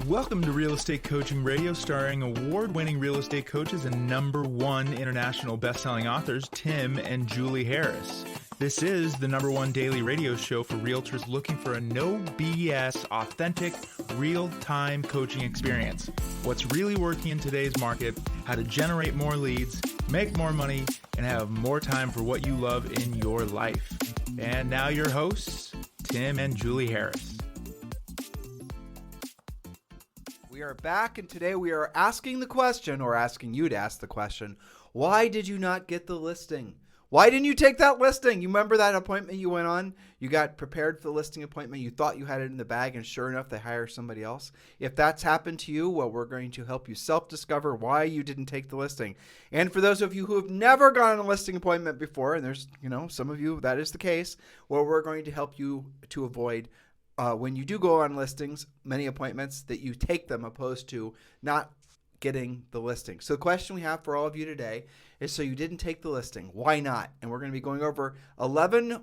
Welcome to Real Estate Coaching Radio, starring award-winning real estate coaches and #1 international best-selling authors, Tim and Julie Harris. This is the #1 daily radio show for realtors looking for a no BS, authentic, real-time coaching experience. What's really working in today's market, how to generate more leads, make more money, and have more time for what you love in your life. And now your hosts, Tim and Julie Harris. We are back, and today we are asking the question, or asking you to ask the question, why did you not get the listing? Why didn't you take that listing? You remember that appointment you went on? You got prepared for the listing appointment. You thought you had it in the bag, and sure enough, they hire somebody else. If that's happened to you, well, we're going to help you self-discover why you didn't take the listing. And for those of you who have never gone on a listing appointment before, and there's, some of you, that is the case, well, we're going to help you to avoid when you do go on listings, many appointments, that you take them opposed to not getting the listing. So the question we have for all of you today is, so you didn't take the listing, why not? And we're going to be going over 11,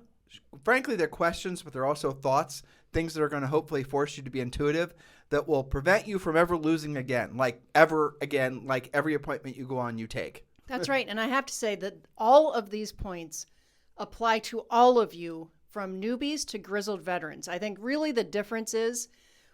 frankly, they're questions, but they're also thoughts, things that are going to hopefully force you to be intuitive, that will prevent you from ever losing again, like every appointment you go on, you take. That's right. And I have to say that all of these points apply to all of you, from newbies to grizzled veterans. I think really the difference is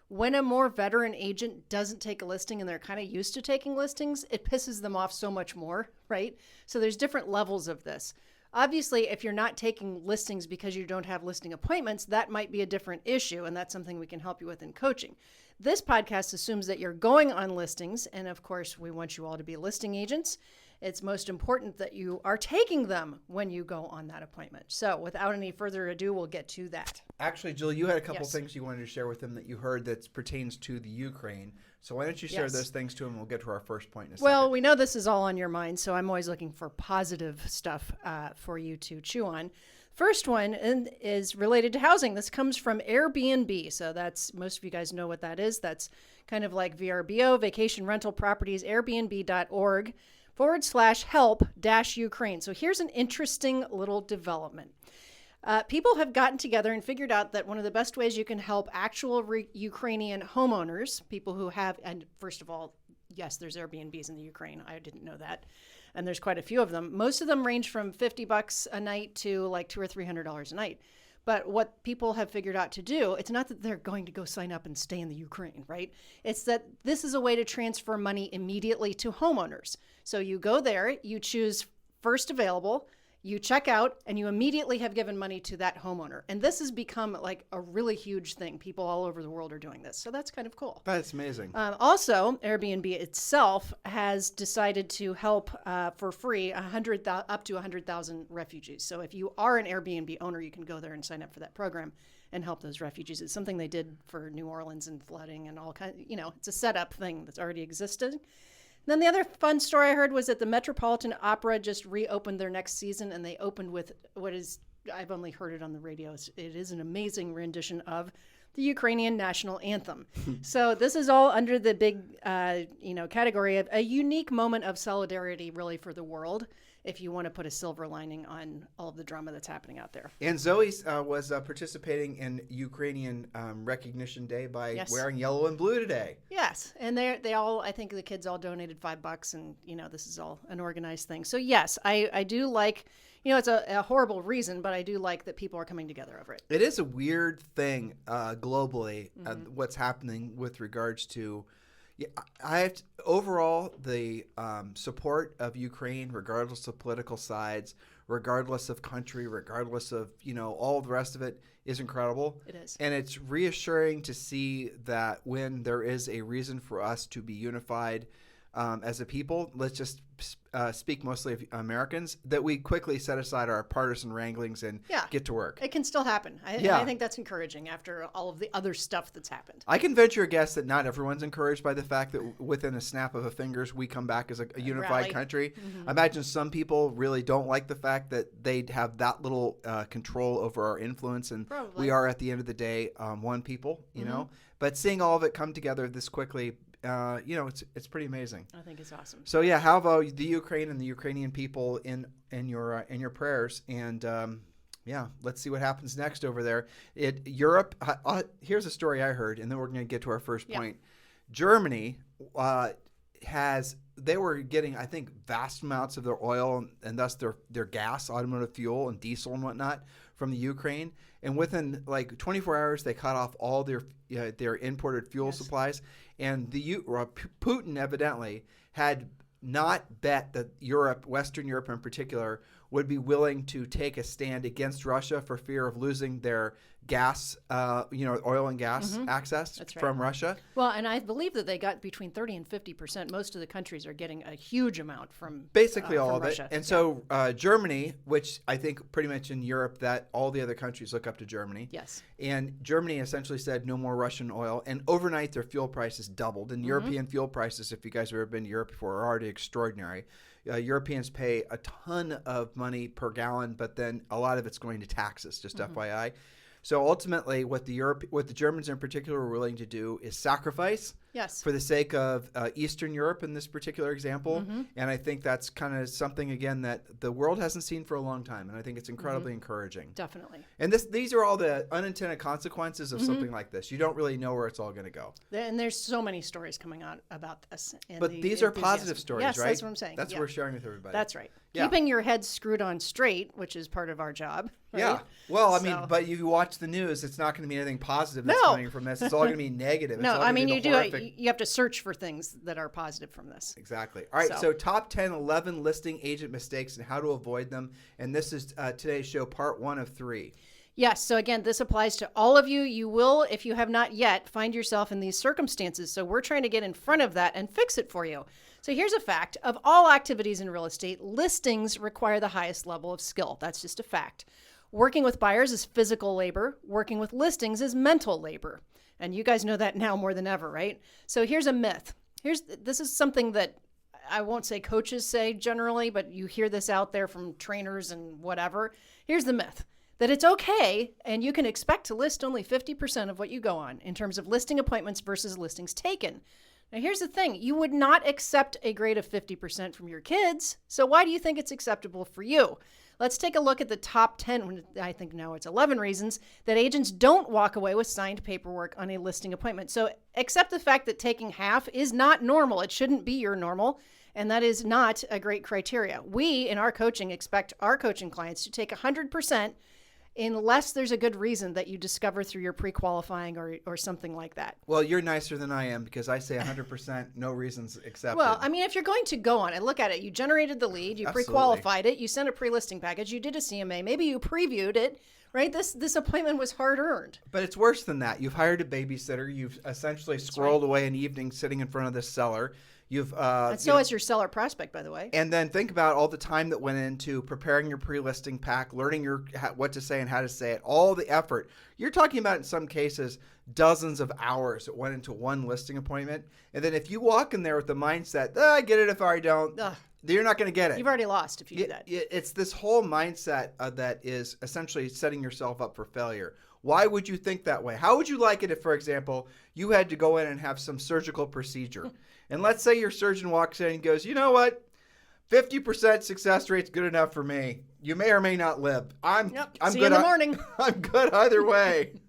when a more veteran agent doesn't take a listing and they're kind of used to taking listings, it pisses them off so much more, right? So there's different levels of this. Obviously, if you're not taking listings because you don't have listing appointments, that might be a different issue, and that's something we can help you with in coaching. This podcast assumes that you're going on listings, and of course, we want you all to be listing agents. It's most important that you are taking them when you go on that appointment. So without any further ado, we'll get to that. Actually, Julie, you had a couple things you wanted to share with them that you heard that pertains to the Ukraine. So why don't you share those things to them, and we'll get to our first point in a second. Well, we know this is all on your mind, so I'm always looking for positive stuff for you to chew on. First one is related to housing. This comes from Airbnb. So that's, most of you guys know what that is. That's kind of like VRBO, Vacation Rental Properties, airbnb.org/help-Ukraine. So here's an interesting little development. People have gotten together and figured out that one of the best ways you can help actual Ukrainian homeowners, people who have, and first of all, yes, there's Airbnbs in the Ukraine. I didn't know that. And there's quite a few of them. Most of them range from $50 a night to like $200 or $300 a night. But what people have figured out to do, it's not that they're going to go sign up and stay in the Ukraine, right? It's that this is a way to transfer money immediately to homeowners. So you go there, you choose first available, you check out, and you immediately have given money to that homeowner. And this has become like a really huge thing. People all over the world are doing this. So that's kind of cool. That's amazing. Also, Airbnb itself has decided to help for free up to 100,000 refugees. So if you are an Airbnb owner, you can go there and sign up for that program and help those refugees. It's something they did for New Orleans and flooding and all kinds. It's a setup thing that's already existed. Then the other fun story I heard was that the Metropolitan Opera just reopened their next season, and they opened with what is, I've only heard it on the radio, it is an amazing rendition of the Ukrainian national anthem. So this is all under the big, category of a unique moment of solidarity, really, for the world, if you want to put a silver lining on all of the drama that's happening out there. And Zoe was participating in Ukrainian Recognition Day by wearing yellow and blue today. Yes, and they all, I think the kids all donated $5, and this is all an organized thing. So yes, I do like, it's a horrible reason, but I do like that people are coming together over it. It is a weird thing globally, what's happening with regards to. Overall, the support of Ukraine, regardless of political sides, regardless of country, regardless of, all the rest of it, is incredible. It is. And it's reassuring to see that when there is a reason for us to be unified as a people, let's just speak mostly of Americans, that we quickly set aside our partisan wranglings and get to work. It can still happen. I think that's encouraging after all of the other stuff that's happened. I can venture a guess that not everyone's encouraged by the fact that within a snap of a fingers, we come back as a unified country. Mm-hmm. I imagine some people really don't like the fact that they have that little control over our influence, and we are, at the end of the day, one people, you know. But seeing all of it come together this quickly, it's pretty amazing. I think it's awesome. So yeah, how about the Ukraine and the Ukrainian people in your prayers, and let's see what happens next over there. Europe. Here's a story I heard, and then we're going to get to our first point. Germany they were getting, I think, vast amounts of their oil and thus their gas, automotive fuel, and diesel and whatnot from the Ukraine. And within like 24 hours, they cut off all their imported fuel supplies. And Putin evidently had not bet that Western Europe in particular, would be willing to take a stand against Russia for fear of losing their gas, oil and gas access from Russia. Well, and I believe that they got between 30 and 50%. Most of the countries are getting a huge amount from basically all of Russia. it. And so Germany, which I think pretty much in Europe that all the other countries look up to Germany. Yes. And Germany essentially said no more Russian oil. And overnight their fuel prices doubled. And European fuel prices, if you guys have ever been to Europe before, are already extraordinary. Europeans pay a ton of money per gallon, but then a lot of it's going to taxes, just FYI. So ultimately, what the Germans in particular were willing to do is sacrifice for the sake of Eastern Europe in this particular example. And I think that's kind of something, again, that the world hasn't seen for a long time. And I think it's incredibly encouraging. Definitely. And these are all the unintended consequences of something like this. You don't really know where it's all going to go. And there's so many stories coming out about this. But these are positive stories, right? Yes, that's what I'm saying. That's what we're sharing with everybody. That's right. Yeah. Keeping your head screwed on straight, which is part of our job. Right? Yeah. Well, I mean, but you watch the news, it's not going to be anything positive that's coming from this. It's all going to be negative. No, I mean, you have to search for things that are positive from this. Exactly. All right, so top 11 listing agent mistakes and how to avoid them. And this is today's show, part 1 of 3. Yes. So again, this applies to all of you. You will, if you have not yet, find yourself in these circumstances. So we're trying to get in front of that and fix it for you. So here's a fact. Of all activities in real estate, listings require the highest level of skill. That's just a fact. Working with buyers is physical labor. Working with listings is mental labor. And you guys know that now more than ever, right? So here's a myth. This is something that I won't say coaches say generally, but you hear this out there from trainers and whatever. Here's the myth. That it's okay and you can expect to list only 50% of what you go on in terms of listing appointments versus listings taken. Now, here's the thing. You would not accept a grade of 50% from your kids. So why do you think it's acceptable for you? Let's take a look at the top 10, I think now it's 11 reasons that agents don't walk away with signed paperwork on a listing appointment. So accept the fact that taking half is not normal. It shouldn't be your normal. And that is not a great criteria. We, in our coaching, expect our coaching clients to take 100% unless there's a good reason that you discover through your pre-qualifying or something like that. Well, you're nicer than I am because I say 100%, no reasons accepted. Well, I mean, if you're going to go on it, look at it. You generated the lead, you pre-qualified it, you sent a pre-listing package, you did a CMA, maybe you previewed it, right? This appointment was hard-earned. But it's worse than that. You've hired a babysitter. You've essentially squirreled away an evening sitting in front of this seller. And so is your seller prospect, by the way. And then think about all the time that went into preparing your pre-listing pack, learning what to say and how to say it, all the effort. You're talking about, in some cases, dozens of hours that went into one listing appointment. And then if you walk in there with the mindset, I get it if I don't, you're not going to get it. You've already lost if you do that. It's this whole mindset that is essentially setting yourself up for failure. Why would you think that way? How would you like it if, for example, you had to go in and have some surgical procedure? And let's say your surgeon walks in and goes, you know what? 50% success rate's good enough for me. You may or may not live. I'm See good you in the morning. I'm good either way.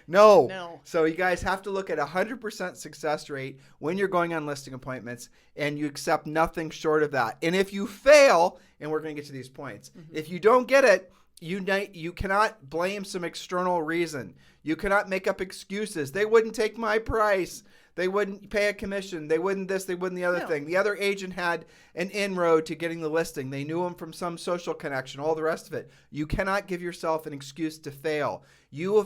No. So you guys have to look at 100% success rate when you're going on listing appointments, and you accept nothing short of that. And if you fail, and we're going to get to these points, if you don't get it, you cannot blame some external reason. You cannot make up excuses. They wouldn't take my price. They wouldn't pay a commission. They wouldn't this. They wouldn't the other thing. The other agent had an inroad to getting the listing. They knew him from some social connection, all the rest of it. You cannot give yourself an excuse to fail. You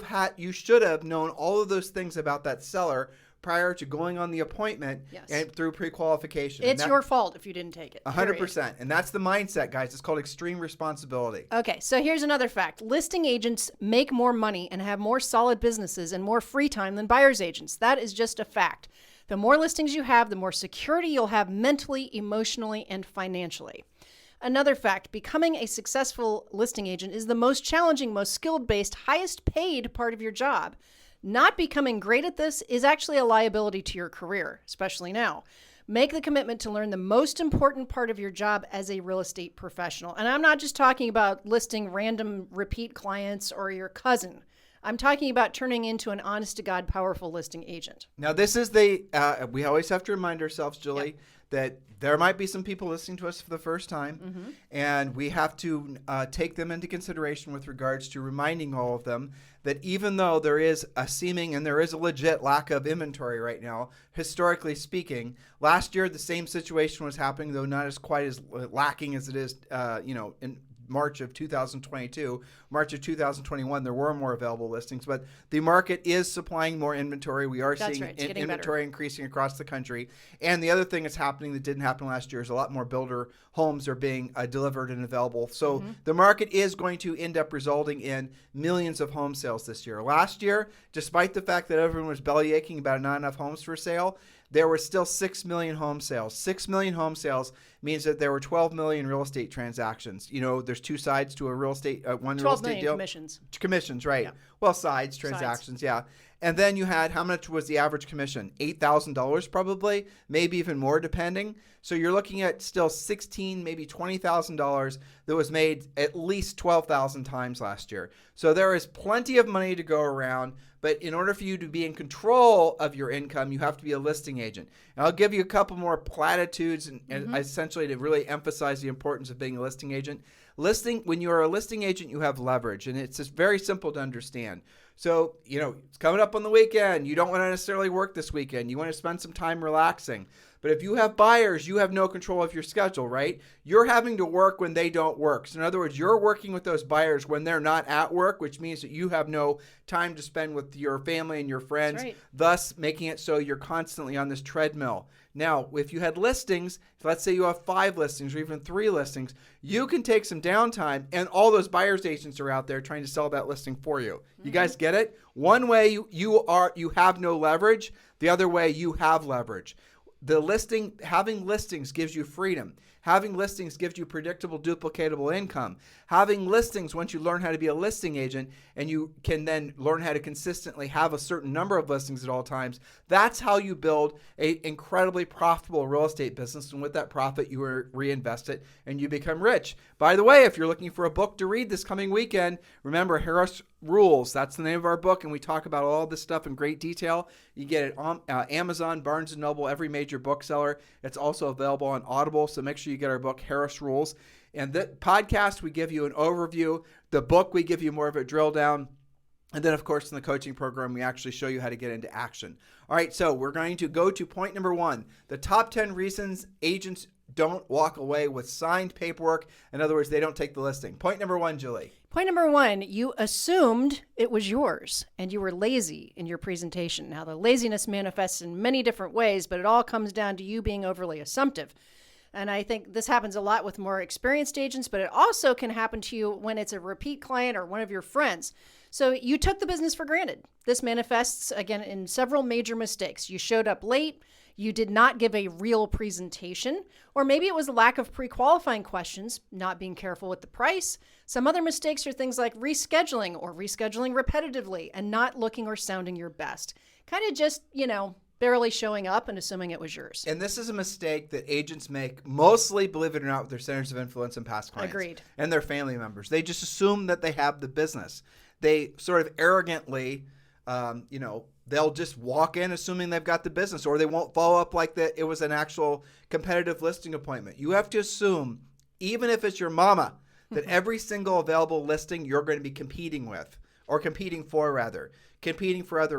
should have known all of those things about that seller prior to going on the appointment and through pre-qualification. It's your fault if you didn't take it. 100%. And that's the mindset, guys. It's called extreme responsibility. Okay, so here's another fact. Listing agents make more money and have more solid businesses and more free time than buyer's agents. That is just a fact. The more listings you have, the more security you'll have mentally, emotionally, and financially. Another fact, becoming a successful listing agent is the most challenging, most skill-based, highest paid part of your job. Not becoming great at this is actually a liability to your career, especially now. Make the commitment to learn the most important part of your job as a real estate professional. And I'm not just talking about listing random repeat clients or your cousin. I'm talking about turning into an honest to God powerful listing agent. Now, this is we always have to remind ourselves, Julie, that there might be some people listening to us for the first time, and we have to take them into consideration with regards to reminding all of them that even though there is a seeming and there is a legit lack of inventory right now, historically speaking, last year the same situation was happening, though not as quite as lacking as it is, in March of 2022, March of 2021, there were more available listings, but the market is supplying more inventory. We are seeing inventory increasing across the country. And the other thing that's happening that didn't happen last year is a lot more builder homes are being delivered and available. So the market is going to end up resulting in millions of home sales this year. Last year, despite the fact that everyone was belly aching about not enough homes for sale, there were still 6 million home sales. 6 million home sales means that there were 12 million real estate transactions. You know, there's two sides to a real estate, one real estate deal. 12 million commissions. Commissions, right. Yeah. Well, transactions, yeah. And then you had, how much was the average commission? $8,000 probably, maybe even more depending. So you're looking at still $16,000, maybe $20,000 that was made at least 12,000 times last year. So there is plenty of money to go around. But in order for you to be in control of your income, you have to be a listing agent. And I'll give you a couple more platitudes and essentially to really emphasize the importance of being a listing agent. When you are a listing agent, you have leverage, and it's just very simple to understand. So, it's coming up on the weekend. You don't want to necessarily work this weekend. You want to spend some time relaxing. But if you have buyers, you have no control of your schedule, right? You're having to work when they don't work. So in other words, you're working with those buyers when they're not at work, which means that you have no time to spend with your family and your friends, thus making it so you're constantly on this treadmill. Now, if you had listings, let's say you have 5 listings or even 3 listings, you can take some downtime and all those buyer's agents are out there trying to sell that listing for you. You guys get it? One way you have no leverage, the other way you have leverage. Having listings gives you freedom. Having listings gives you predictable, duplicatable income. Having listings, once you learn how to be a listing agent and you can then learn how to consistently have a certain number of listings at all times, that's how you build an incredibly profitable real estate business. And with that profit, you reinvest it and you become rich. By the way, if you're looking for a book to read this coming weekend, remember Harris Rules. That's the name of our book, and we talk about all this stuff in great detail. You get it on Amazon, Barnes & Noble, every major bookseller. It's also available on Audible, so make sure you get our book, Harris Rules. And the podcast, we give you an overview. The book, we give you more of a drill down. And then, of course, in the coaching program, we actually show you how to get into action. All right, so we're going to go to point number 1, the top 10 reasons agents don't walk away with signed paperwork. In other words, they don't take the listing. Point number 1, Julie. Point number 1, you assumed it was yours and you were lazy in your presentation. Now, the laziness manifests in many different ways, but it all comes down to you being overly assumptive. And I think this happens a lot with more experienced agents, but it also can happen to you when it's a repeat client or one of your friends. So you took the business for granted. This manifests, again, in several major mistakes. You showed up late. You did not give a real presentation, or maybe it was a lack of pre-qualifying questions, not being careful with the price. Some other mistakes are things like rescheduling or rescheduling repetitively and not looking or sounding your best. Kind of just, barely showing up and assuming it was yours. And this is a mistake that agents make mostly, believe it or not, with their centers of influence and past clients. Agreed. And their family members. They just assume that they have the business. They sort of arrogantly, they'll just walk in assuming they've got the business, or they won't follow up like that it was an actual competitive listing appointment. You have to assume, even if it's your mama, that every single available listing you're going to be competing with, or competing for other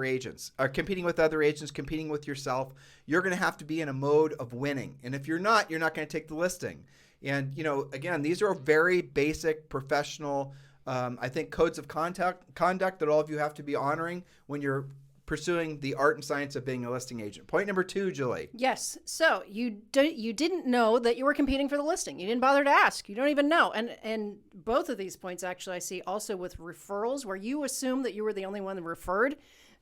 agents, or competing with other agents, competing with yourself. You're going to have to be in a mode of winning. And if you're not going to take the listing. And, again, these are very basic professional, I think, codes of conduct that all of you have to be honoring when you're pursuing the art and science of being a listing agent. Point number 2, Julie. Yes. So you didn't know that you were competing for the listing. You didn't bother to ask. You don't even know. And both of these points, actually, I see also with referrals, where you assume that you were the only one that referred.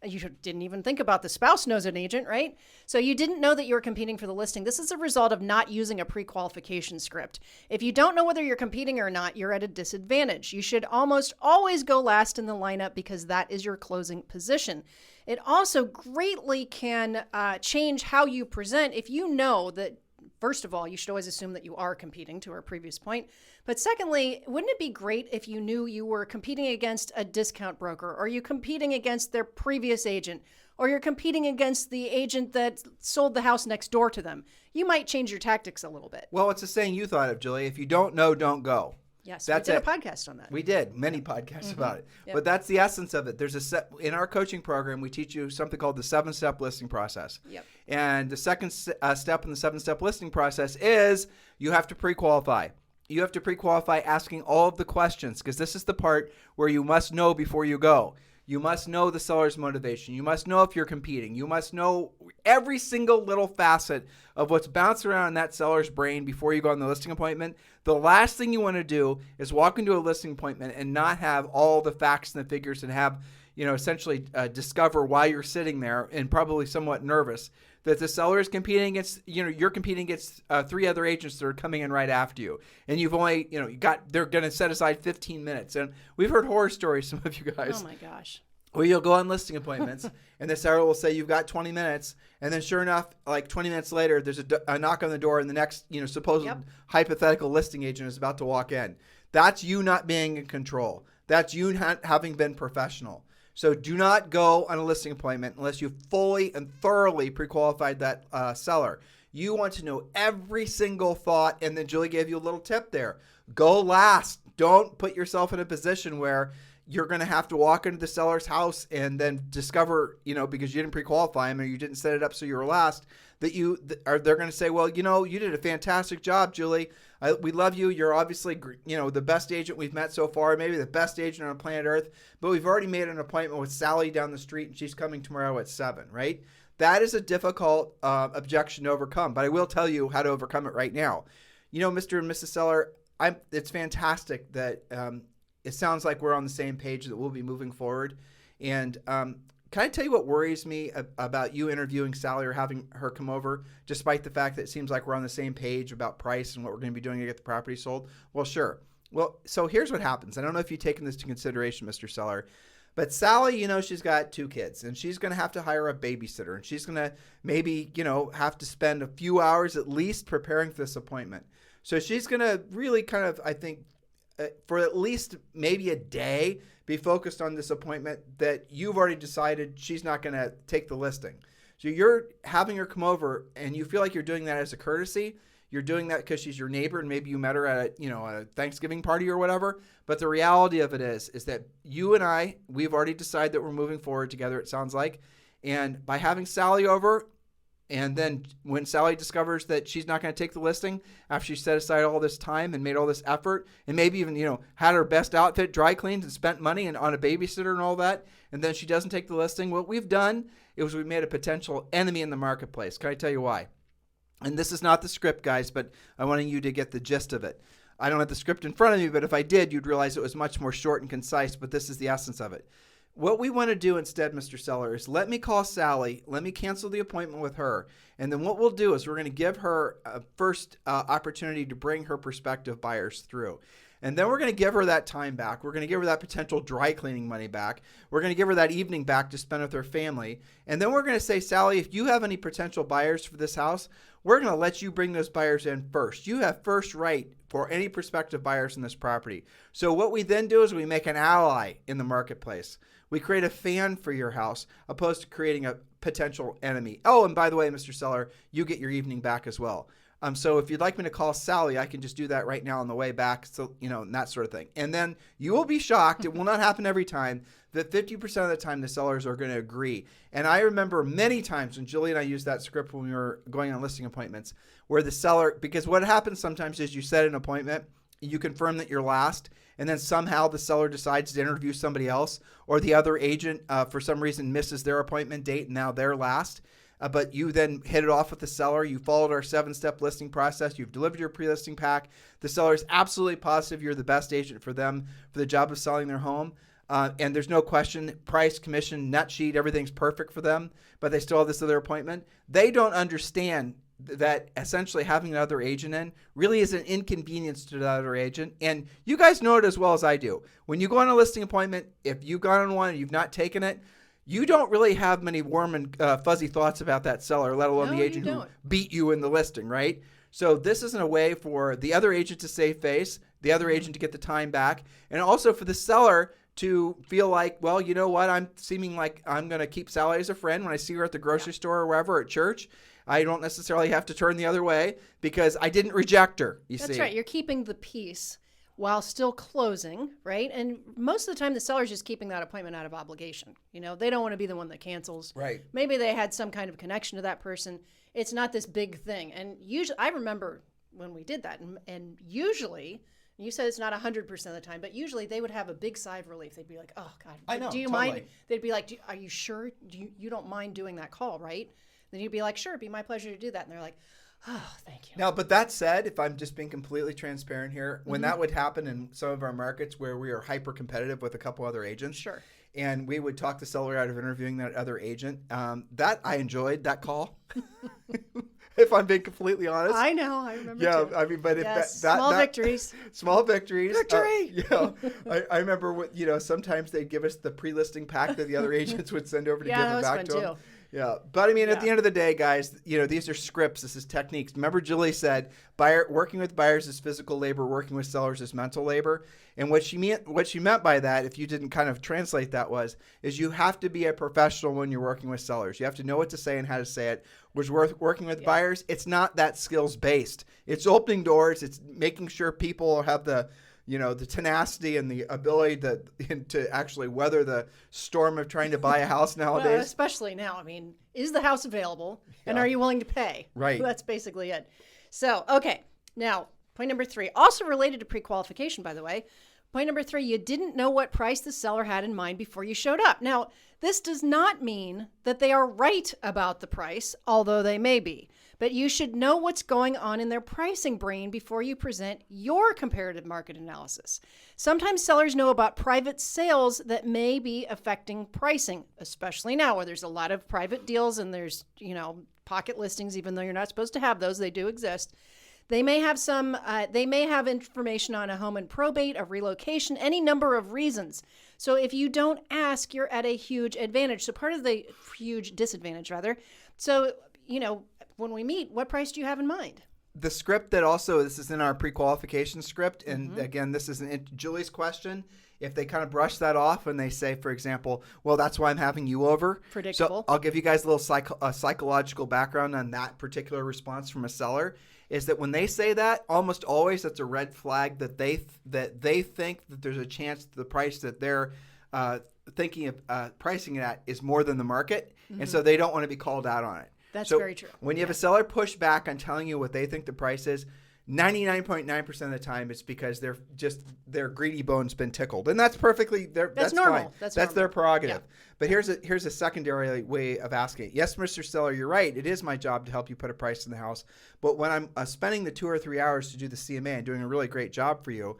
You didn't even think about the spouse knows an agent, right? So you didn't know that you were competing for the listing. This is a result of not using a pre-qualification script. If you don't know whether you're competing or not, you're at a disadvantage. You should almost always go last in the lineup because that is your closing position. It also greatly can change how you present if you know that First of all, you should always assume that you are competing, to our previous point. But secondly, wouldn't it be great if you knew you were competing against a discount broker, or you competing against their previous agent, or you're competing against the agent that sold the house next door to them? You might change your tactics a little bit. Well, it's a saying you thought of, Julie. If you don't know, don't go. Yes, That's we did it. a podcast on that. We did many podcasts about it, Yep. but that's the essence of it. There's in our coaching program, we teach you something called the 7-step listing process. Yep. And the second step in the 7-step listing process is you have to pre-qualify. You have to pre-qualify asking all of the questions, because this is the part where you must know before you go. You must know the seller's motivation. You must know if you're competing. You must know every single little facet of what's bouncing around in that seller's brain before you go on the listing appointment. The last thing you want to do is walk into a listing appointment and not have all the facts and the figures and have, essentially discover why you're sitting there and probably somewhat nervous that the seller is competing against, you're competing against 3 other agents that are coming in right after you. And you've only, they're going to set aside 15 minutes. And we've heard horror stories, some of you guys. Oh my gosh. Where you'll go on listing appointments and the seller will say you've got 20 minutes. And then sure enough, like 20 minutes later, there's a knock on the door and the next, supposed hypothetical listing agent is about to walk in. That's you not being in control. That's you having been professional. So do not go on a listing appointment unless you've fully and thoroughly pre-qualified that seller. You want to know every single thought. And then Julie gave you a little tip there. Go last. Don't put yourself in a position where you're going to have to walk into the seller's house and then discover, because you didn't pre-qualify him or you didn't set it up so you were last, that they're going to say, well, you did a fantastic job, Julie. We love you. You're obviously, the best agent we've met so far, maybe the best agent on planet Earth, but we've already made an appointment with Sally down the street and she's coming tomorrow at 7, right? That is a difficult objection to overcome, but I will tell you how to overcome it right now. Mr. and Mrs. Seller, it's fantastic that it sounds like we're on the same page, that we'll be moving forward. And can I tell you what worries me about you interviewing Sally or having her come over, despite the fact that it seems like we're on the same page about price and what we're going to be doing to get the property sold? Well, sure. Well, so here's what happens. I don't know if you've taken this into consideration, Mr. Seller, but Sally, she's got 2 kids and she's going to have to hire a babysitter and she's going to maybe, have to spend a few hours at least preparing for this appointment. So she's going to really kind of, I think, for at least maybe a day, be focused on this appointment that you've already decided she's not going to take the listing. So you're having her come over and you feel like you're doing that as a courtesy. You're doing that because she's your neighbor and maybe you met her at a Thanksgiving party or whatever. But the reality of it is that you and we've already decided that we're moving forward together, it sounds like. And by having Sally over, and then when Sally discovers that she's not going to take the listing after she set aside all this time and made all this effort and maybe even, had her best outfit dry cleaned and spent money on a babysitter and all that, and then she doesn't take the listing, what we've done is we've made a potential enemy in the marketplace. Can I tell you why? And this is not the script, guys, but I wanted you to get the gist of it. I don't have the script in front of me, but if I did, you'd realize it was much more short and concise, but this is the essence of it. What we want to do instead, Mr. Seller, is let me call Sally, let me cancel the appointment with her, and then what we'll do is we're going to give her a first opportunity to bring her prospective buyers through. And then we're going to give her that time back. We're going to give her that potential dry cleaning money back. We're going to give her that evening back to spend with her family. And then we're going to say, Sally, if you have any potential buyers for this house, we're going to let you bring those buyers in first. You have first right for any prospective buyers in this property. So what we then do is we make an ally in the marketplace. We create a fan for your house opposed to creating a potential enemy. Oh, and by the way, Mr. Seller, you get your evening back as well. So if you'd like me to call Sally, I can just do that right now on the way back. So, and that sort of thing. And then you will be shocked. It will not happen every time that 50% of the time the sellers are going to agree. And I remember many times when Julie and I used that script when we were going on listing appointments where the seller, because what happens sometimes is you set an appointment, you confirm that you're last, and then somehow the seller decides to interview somebody else, or the other agent for some reason misses their appointment date and now they're last. But you then hit it off with the seller. You followed our 7-step listing process. You've delivered your pre-listing pack. The seller is absolutely positive you're the best agent for them for the job of selling their home. And there's no question, price, commission, net sheet, everything's perfect for them, but they still have this other appointment. They don't understand that essentially having another agent in really is an inconvenience to the other agent. And you guys know it as well as I do. When you go on a listing appointment, if you've gone on one and you've not taken it, you don't really have many warm and fuzzy thoughts about that seller, let alone the agent who beat you in the listing, right? So this isn't a way for the other agent to save face, the other agent to get the time back, and also for the seller to feel like, well, you know what, I'm seeming like I'm going to keep Sally as a friend when I see her at the grocery store or wherever, at church. I don't necessarily have to turn the other way because I didn't reject her, you see. That's right. You're keeping the peace while still closing, right? And most of the time, the seller's just keeping that appointment out of obligation. You know, they don't want to be the one that cancels. Right. Maybe they had some kind of connection to that person. It's not this big thing. And usually, I remember when we did that, and usually, you said it's not 100% of the time, but usually they would have a big sigh of relief. They'd be like, oh, God, I know, do you totally. mind? They'd be like, are you sure? You don't mind doing that call, right? Then you'd be like, sure, it'd be my pleasure to do that. And they're like, oh, thank you. Now, but that said, if I'm just being completely transparent here, when that would happen in some of our markets where we are hyper competitive with a couple other agents, Sure. and we would talk the seller out of interviewing that other agent, that I enjoyed that call. If I'm being completely honest. I know. I remember Yeah, too. I mean, but if Yes, that small victories. Small victories. Victory! I remember what, sometimes they'd give us the pre-listing pack that the other agents would send over to give them back to them. Too. Yeah, but I mean, at the end of the day, guys, these are scripts. This is techniques. Remember, Julie said, working with buyers is physical labor, working with sellers is mental labor. And what she meant by that, if you didn't kind of translate that, is you have to be a professional when you're working with sellers. You have to know what to say and how to say it. Working with buyers, it's not that skills based. It's opening doors. It's making sure people have the tenacity and the ability to actually weather the storm of trying to buy a house nowadays. Well, especially now. I mean, is the house available? And are you willing to pay? Right. That's basically it. So, okay. Now, point number 3, also related to pre-qualification, by the way. Point number 3, you didn't know what price the seller had in mind before you showed up. Now, this does not mean that they are right about the price, although they may be. But you should know what's going on in their pricing brain before you present your comparative market analysis. Sometimes sellers know about private sales that may be affecting pricing, especially now where there's a lot of private deals and there's, pocket listings, even though you're not supposed to have those, they do exist. They may have information on a home in probate, a relocation, any number of reasons. So if you don't ask, you're at a huge advantage. So part of the huge disadvantage, rather. So, when we meet, what price do you have in mind? The script this is in our pre-qualification script. And again, this is Julie's question. If they kind of brush that off and they say, for example, well, that's why I'm having you over. Predictable. So I'll give you guys a little psychological background on that particular response from a seller. Is that when they say that, almost always that's a red flag that they think that there's a chance that the price that they're thinking of pricing it at is more than the market. And so they don't want to be called out on it. That's very true. When you have a seller push back on telling you what they think the price is, 99.9% of the time it's because their greedy bone's been tickled, and that's perfectly that's normal. Fine. That's normal. their prerogative. Yeah. But here's a secondary way of asking it. Yes, Mr. Seller, you're right. It is my job to help you put a price in the house. But when I'm spending the 2 or 3 hours to do the CMA and doing a really great job for you,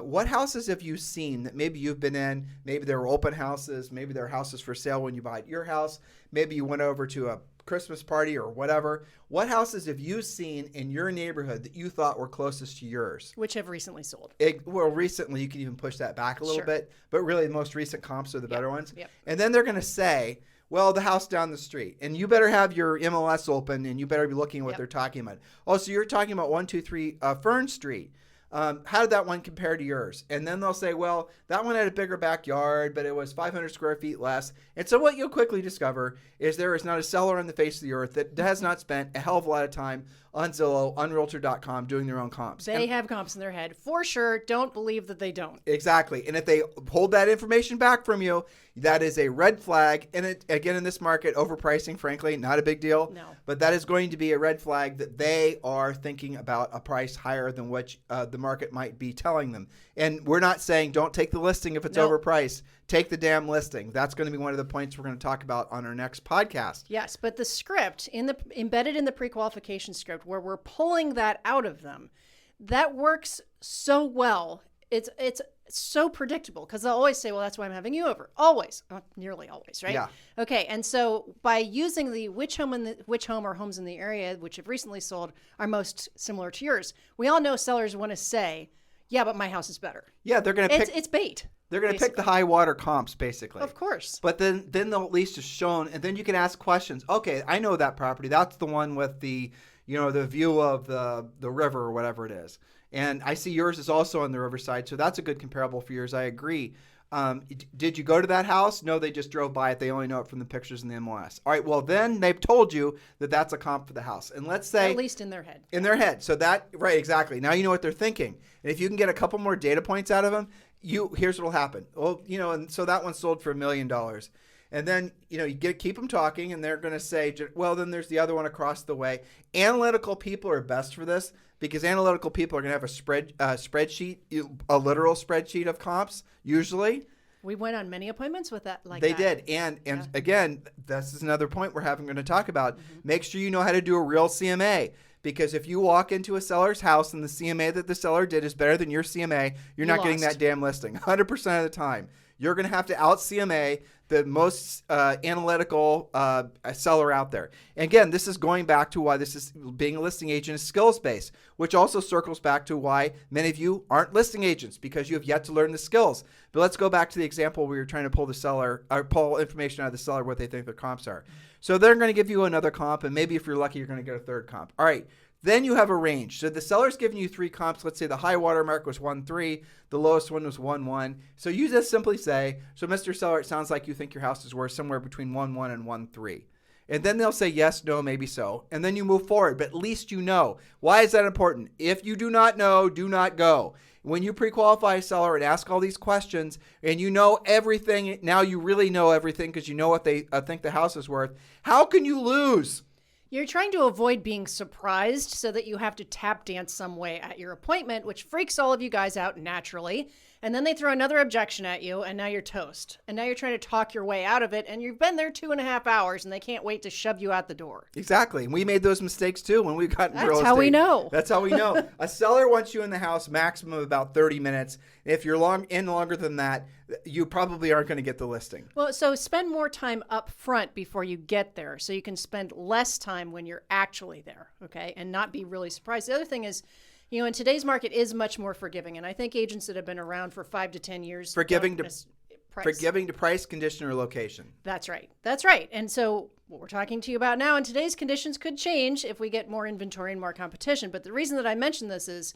what houses have you seen that maybe you've been in? Maybe there were open houses. Maybe there are houses for sale when you bought your house. Maybe you went over to a Christmas party or whatever. What houses have you seen in your neighborhood that you thought were closest to yours? Which have recently sold. Recently, you can even push that back a little bit, but really the most recent comps are the better ones. Yep. And then they're going to say, well, the house down the street. And you better have your MLS open and you better be looking at what they're talking about. Oh, so you're talking about 123 Fern Street. How did that one compare to yours? And then they'll say, well, that one had a bigger backyard, but it was 500 square feet less. And so what you'll quickly discover is there is not a seller on the face of the earth that has not spent a hell of a lot of time on Zillow, on Realtor.com doing their own comps. They have comps in their head. For sure, don't believe that they don't. Exactly. And if they hold that information back from you, that is a red flag. And again, in this market, overpricing, frankly, not a big deal. No. But that is going to be a red flag that they are thinking about a price higher than what the market might be telling them. And we're not saying don't take the listing if it's overpriced. Take the damn listing. That's going to be one of the points we're going to talk about on our next podcast. Yes, but the script embedded in the pre-qualification script, where we're pulling that out of them, that works so well. It's so predictable because they'll always say, well, that's why I'm having you over. Always. Nearly always, right? Yeah. Okay, and so by using the which home or homes in the area which have recently sold are most similar to yours, we all know sellers want to say, Yeah, but my house is better. Yeah, they're going to pick. It's bait. They're going to pick the high water comps, basically. Of course. But then they'll at least just shown, and then you can ask questions. Okay, I know that property. That's the one with the, the view of the river or whatever it is. And I see yours is also on the riverside, so that's a good comparable for yours. I agree. Did you go to that house? No, they just drove by it. They only know it from the pictures in the MLS. All right, well, then they've told you that that's a comp for the house. And let's say... At least in their head. In their head. So that, right, exactly. Now you know what they're thinking. And if you can get a couple more data points out of them, here's what'll happen. Well, and so that one sold for $1 million. And then, keep them talking, and they're going to say, well, then there's the other one across the way. Analytical people are best for this because analytical people are going to have a spreadsheet, a literal spreadsheet of comps, usually. We went on many appointments with that. They did. And again, this is another point we're going to talk about. Mm-hmm. Make sure you know how to do a real CMA. Because if you walk into a seller's house and the CMA that the seller did is better than your CMA, you're not getting that damn listing 100% of the time. You're going to have to out CMA the most analytical seller out there. And again, this is going back to why being a listing agent is skills-based, which also circles back to why many of you aren't listing agents because you have yet to learn the skills. But let's go back to the example where you're trying to pull information out of the seller what they think their comps are. So they're going to give you another comp, and maybe if you're lucky, you're going to get a third comp. All right. Then you have a range. So the seller's giving you 3 comps. Let's say the high water mark was 1.3. The lowest one was 1.1. So you just simply say, so Mr. Seller, it sounds like you think your house is worth somewhere between 1.1 and 1.3. And then they'll say yes, no, maybe so. And then you move forward. But at least you know. Why is that important? If you do not know, do not go. When you pre-qualify a seller and ask all these questions and you know everything, now you really know everything because you know what they think the house is worth. How can you lose? You're trying to avoid being surprised so that you have to tap dance some way at your appointment, which freaks all of you guys out naturally. And then they throw another objection at you, and now you're toast. And now you're trying to talk your way out of it, and you've been there 2.5 hours, and they can't wait to shove you out the door. Exactly. And we made those mistakes, too, when we got in real estate. That's how we know. That's how we know. A seller wants you in the house maximum about 30 minutes. If you're longer than that, you probably aren't going to get the listing. Well, so spend more time up front before you get there, so you can spend less time when you're actually there, okay, and not be really surprised. The other thing is, in today's market is much more forgiving. And I think agents that have been around for 5 to 10 years. Forgiving to price, condition, or location. That's right. That's right. And so what we're talking to you about now in today's conditions could change if we get more inventory and more competition. But the reason that I mention this is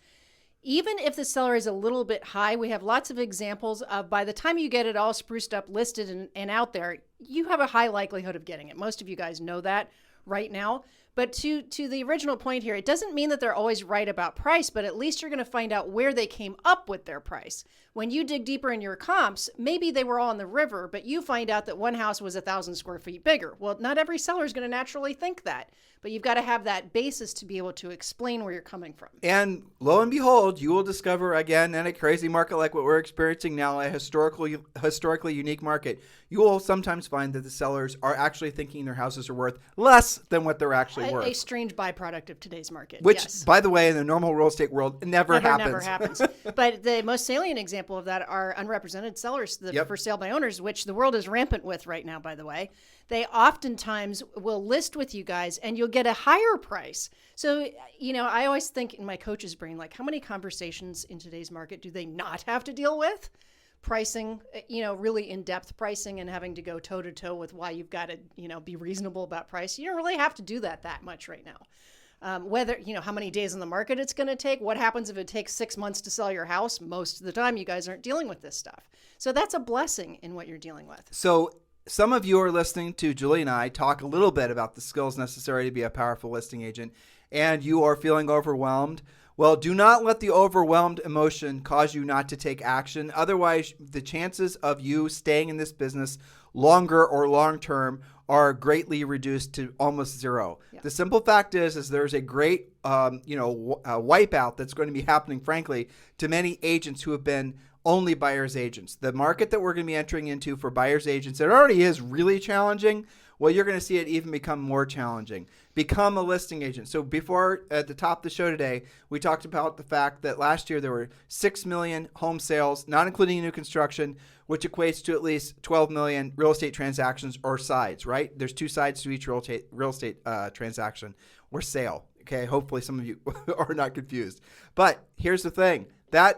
even if the seller is a little bit high, we have lots of examples of by the time you get it all spruced up, listed and out there, you have a high likelihood of getting it. Most of you guys know that right now. But to the original point here, it doesn't mean that they're always right about price, but at least you're going to find out where they came up with their price. When you dig deeper in your comps, maybe they were all on the river, but you find out that one house was 1,000 square feet bigger. Well, not every seller is going to naturally think that, but you've got to have that basis to be able to explain where you're coming from. And lo and behold, you will discover again in a crazy market like what we're experiencing now, a historically unique market, you will sometimes find that the sellers are actually thinking their houses are worth less than what they're actually worth. A strange byproduct of today's market. Which, yes. By the way, in the normal real estate world, never happens. But the most salient example of that are unrepresented sellers for sale by owners, which the world is rampant with right now, by the way. They oftentimes will list with you guys and you'll get a higher price. So, I always think in my coach's brain, like, how many conversations in today's market do they not have to deal with? Pricing, really in-depth pricing and having to go toe-to-toe with why you've got to, be reasonable about price. You don't really have to do that much right now. Whether, how many days on the market it's going to take, what happens if it takes 6 months to sell your house? Most of the time, you guys aren't dealing with this stuff. So that's a blessing in what you're dealing with. So some of you are listening to Julie and I talk a little bit about the skills necessary to be a powerful listing agent, and you are feeling overwhelmed. Well, do not let the overwhelmed emotion cause you not to take action. Otherwise, the chances of you staying in this business longer or long term are greatly reduced to almost zero. Yeah. The simple fact is there's a great wipeout that's going to be happening, frankly, to many agents who have been only buyer's agents. The market that we're going to be entering into for buyer's agents, it already is really challenging. Well, you're going to see it even become more challenging. Become a listing agent. So before, at the top of the show today, we talked about the fact that last year there were 6 million home sales, not including new construction, which equates to at least 12 million real estate transactions or sides, right? There's 2 sides to each real estate transaction or sale. Okay, hopefully some of you are not confused. But here's the thing.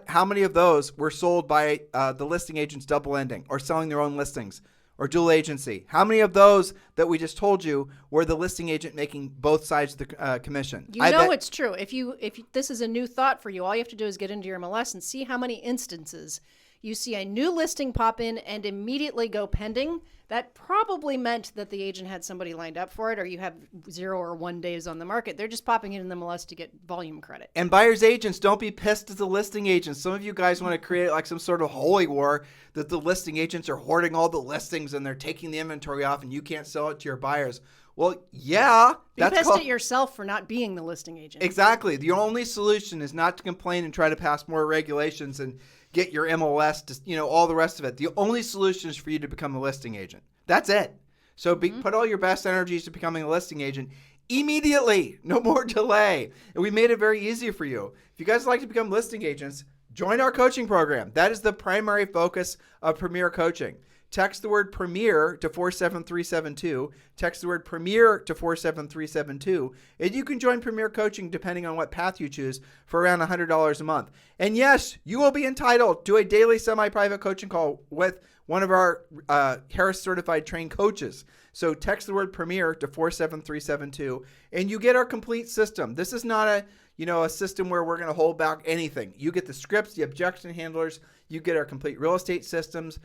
how many of those were sold by the listing agents double ending or selling their own listings or dual agency? How many of those that we just told you were the listing agent making both sides of the commission? It's true. If this is a new thought for you, all you have to do is get into your MLS and see how many instances you see a new listing pop in and immediately go pending. That probably meant that the agent had somebody lined up for it, or you have 0 or 1 days on the market. They're just popping it in the MLS to get volume credit. And buyer's agents, don't be pissed at the listing agents. Some of you guys want to create like some sort of holy war that the listing agents are hoarding all the listings and they're taking the inventory off and you can't sell it to your buyers. Well, yeah. Be pissed at yourself for not being the listing agent. Exactly. The only solution is not to complain and try to pass more regulations and get your MLS to, all the rest of it. The only solution is for you to become a listing agent. That's it. So put all your best energies to becoming a listing agent immediately. No more delay. And we made it very easy for you. If you guys would like to become listing agents, join our coaching program. That is the primary focus of Premier Coaching. Text the word Premier to 47372. Text the word Premier to 47372. And you can join Premier Coaching depending on what path you choose for around $100 a month. And yes, you will be entitled to a daily semi-private coaching call with one of our Harris certified trained coaches. So text the word Premier to 47372 and you get our complete system. This is not a system where we're going to hold back anything. You get the scripts, the objection handlers, you get our complete real estate systems.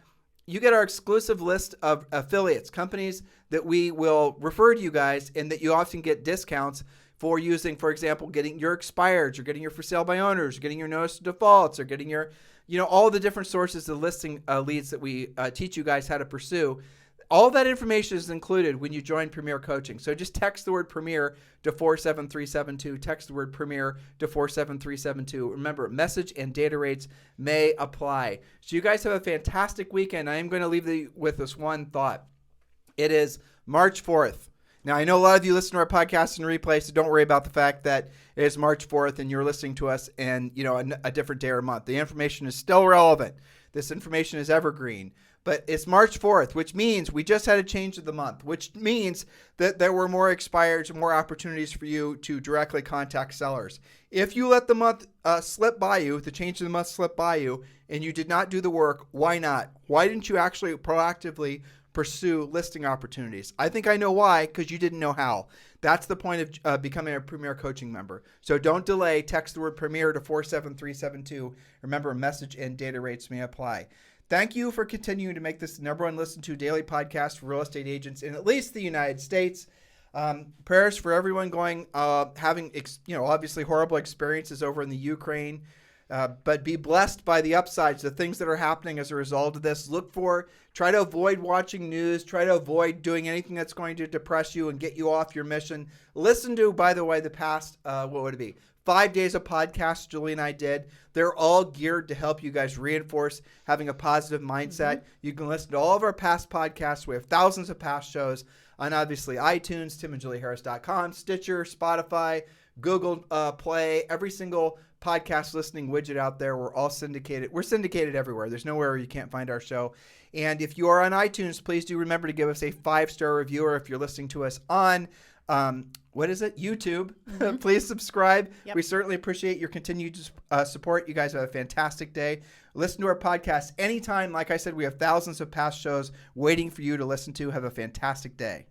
You get our exclusive list of affiliates, companies that we will refer to you guys and that you often get discounts for using, for example, getting your expireds, you're getting your for sale by owners, you're getting your notice of defaults, or getting your, all the different sources of listing leads that we teach you guys how to pursue. All that information is included when you join Premier Coaching. So just text the word Premier to 47372. Text the word Premier to 47372. Remember, message and data rates may apply. So you guys have a fantastic weekend. I am going to leave you with this one thought. It is March 4th. Now, I know a lot of you listen to our podcast and replay, so don't worry about the fact that it is March 4th and you're listening to us in a different day or month. The information is still relevant. This information is evergreen. But it's March 4th, which means we just had a change of the month, which means that there were more expireds and more opportunities for you to directly contact sellers. If you let the month slip by you, the change of the month slip by you, and you did not do the work, why not? Why didn't you actually proactively pursue listing opportunities? I think I know why, because you didn't know how. That's the point of becoming a Premier Coaching member. So don't delay. Text the word Premier to 47372. Remember, message and data rates may apply. Thank you for continuing to make this the number one listened to daily podcast for real estate agents in at least the United States. Prayers for everyone having obviously horrible experiences over in the Ukraine, but be blessed by the upsides, the things that are happening as a result of this. Try to avoid watching news. Try to avoid doing anything that's going to depress you and get you off your mission. Listen to, by the way, the past, 5 days of podcasts Julie and I did. They're all geared to help you guys reinforce having a positive mindset. You can listen to all of our past podcasts. We have thousands of past shows on obviously iTunes, timandjulieharris.com, Stitcher, Spotify, Google Play, every single podcast listening widget out there. We're all syndicated. We're syndicated everywhere. There's nowhere you can't find our show. And if you are on iTunes, please do remember to give us a 5-star review, or if you're listening to us on YouTube. Please subscribe. Yep. We certainly appreciate your continued support. You guys have a fantastic day. Listen to our podcast anytime. Like I said, we have thousands of past shows waiting for you to listen to. Have a fantastic day.